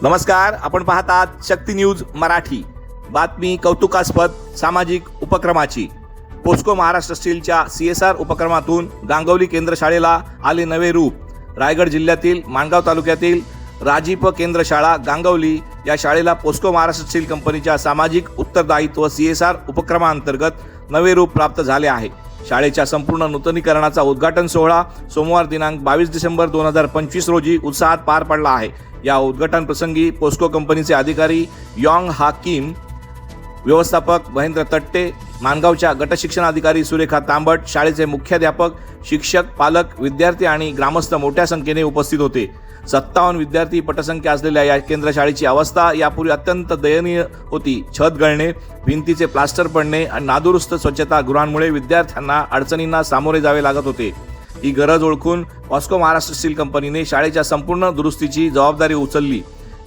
नमस्कार, आपण पाहतात शक्ती न्यूज मराठी। बातमी कौतुकास्पद सामाजिक उपक्रमाची। पोस्को महाराष्ट्र स्टीलच्या CSR उपक्रमातून गांगवली केंद्र शाळेला आले नवे रूप। रायगड जिल्ह्यातील माणगाव तालुक्यातील राजीप केंद्र शाळा गांगवली या शाळेला पोस्को महाराष्ट्र स्टील कंपनीच्या सामाजिक उत्तरदायित्व CSR उपक्रमांतर्गत नवे रूप प्राप्त झाले आहे। शाळेच्या संपूर्ण नूतनीकरणाचा उद्घाटन सोहळा सोमवार दिनांक 22 डिसेंबर 2025 रोजी उत्साहात पार पडला आहे। या उद्घाटन प्रसंगी पोस्को कंपनीचे अधिकारी यॉंग हा किम, व्यवस्थापक महेंद्र तट्टे, माणगावच्या गट शिक्षण अधिकारी सुरेखा तांबट, शाळेचे मुख्याध्यापक, शिक्षक, पालक, विद्यार्थी आणि ग्रामस्थ मोठ्या संख्येने उपस्थित होते। 57 विद्यार्थी पटसंख्या असलेल्या या केंद्र शाळेची अवस्था यापूर्वी अत्यंत दयनीय होती। छत गळणे, भिंतीचे प्लास्टर पडणे आणि नादुरुस्त स्वच्छतागृहांमुळे विद्यार्थ्यांना अडचणींना सामोरे जावे लागत होते। ही गरज ओळखून पोस्को महाराष्ट्र स्टील कंपनीने शाळेच्या संपूर्ण दुरुस्तीची जबाबदारी उचलली।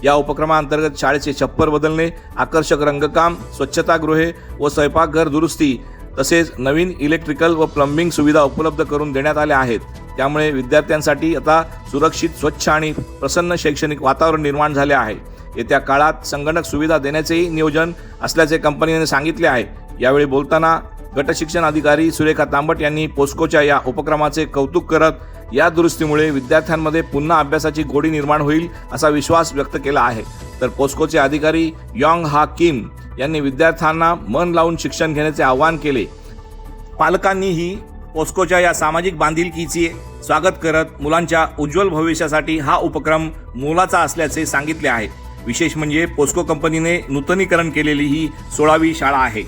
या उपक्रमांतर्गत शाळेचे छप्पर बदलणे, आकर्षक रंगकाम, स्वच्छतागृहे व स्वयंपाकघर दुरुस्ती तसेच नवीन इलेक्ट्रिकल व प्लंबिंग सुविधा उपलब्ध करून देण्यात आल्या आहेत। त्यामुळे विद्यार्थ्यांसाठी आता सुरक्षित, स्वच्छ आणि प्रसन्न शैक्षणिक वातावरण निर्माण झाले आहे। येत्या काळात संगणक सुविधा देण्याचेही नियोजन असल्याचे कंपनीने सांगितले आहे। यावेळी बोलताना गट शिक्षण अधिकारी सुरेखा तांबट यांनी पोस्कोच्या या उपक्रमाचे कौतुक करत या दुरुस्तीमुळे विद्यार्थ्यांमध्ये पुन्हा अभ्यासाची गोडी निर्माण होईल असा विश्वास व्यक्त केला आहे। तर पोस्कोचे अधिकारी यॉंग हा किम यांनी विद्यार्थ्यांना मन लावून शिक्षण घेण्याचे आवाहन केले। पालकांनीही पोस्कोच्या या सामाजिक बांधिलकीचे स्वागत करत मुलांच्या उज्ज्वल भविष्यासाठी हा उपक्रम मोलाचा असल्याचे सांगितले आहे। विशेष म्हणजे पोस्को कंपनीने नूतनीकरण केलेली ही 16वी शाळा आहे।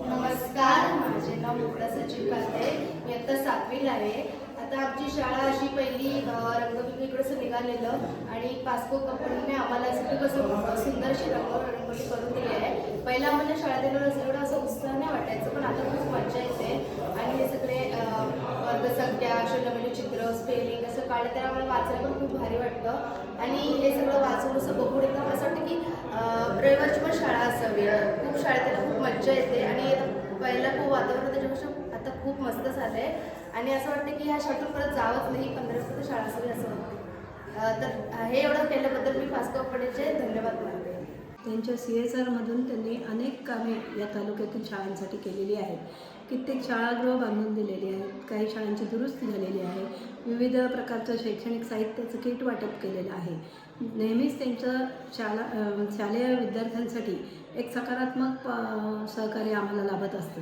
नमस्कार, माझे नाव मुक्ता सचिन काते, मी आता 7वीला आहे। आता आमची शाळा अशी पहिली रंगभूमीकडे निघालेलं आणि पोस्को कंपनीने आम्हाला खूप असं सुंदर अशी रंगोली करून दिली आहे। पहिला आम्हाला शाळेत एवढं असं उत्साह नाही वाटायचं, पण आता खूप मजा येते आणि हे सगळे वर्गसंख्या, शून्यवेळी चित्र, स्पेलिंग असं काढलं तर आम्हाला वाचायला पण खूप भारी वाटतं आणि हे सगळं वाचून असं बघून एकदम असं वाटतं की रविवारची पण शाळा असावी। खूप शाळेत यायला खूप मजा येते आणि पहिला खूप वातावरण त्याच्यापेक्षा आता खूप मस्त झालं आहे आणि असं वाटतं की ह्या शाळेतून परत जावंच नाही, 15 शाळा असावी असं वाटतं। तर हे एवढं केल्याबद्दल मी पोस्को कंपनीचे धन्यवाद मानते। त्यांच्या CSRमधून त्यांनी अनेक कामे या तालुक्यातील शाळांसाठी केलेली आहेत। कित्येक शाळागृह बांधून दिलेली आहेत, काही शाळांची दुरुस्ती झालेली आहे, विविध प्रकारचं शैक्षणिक साहित्याचं किट वाटप केलेलं आहे। नेहमीच त्यांचं शालेय विद्यार्थ्यांसाठी एक सकारात्मक सहकार्य आम्हाला लाभत असतं।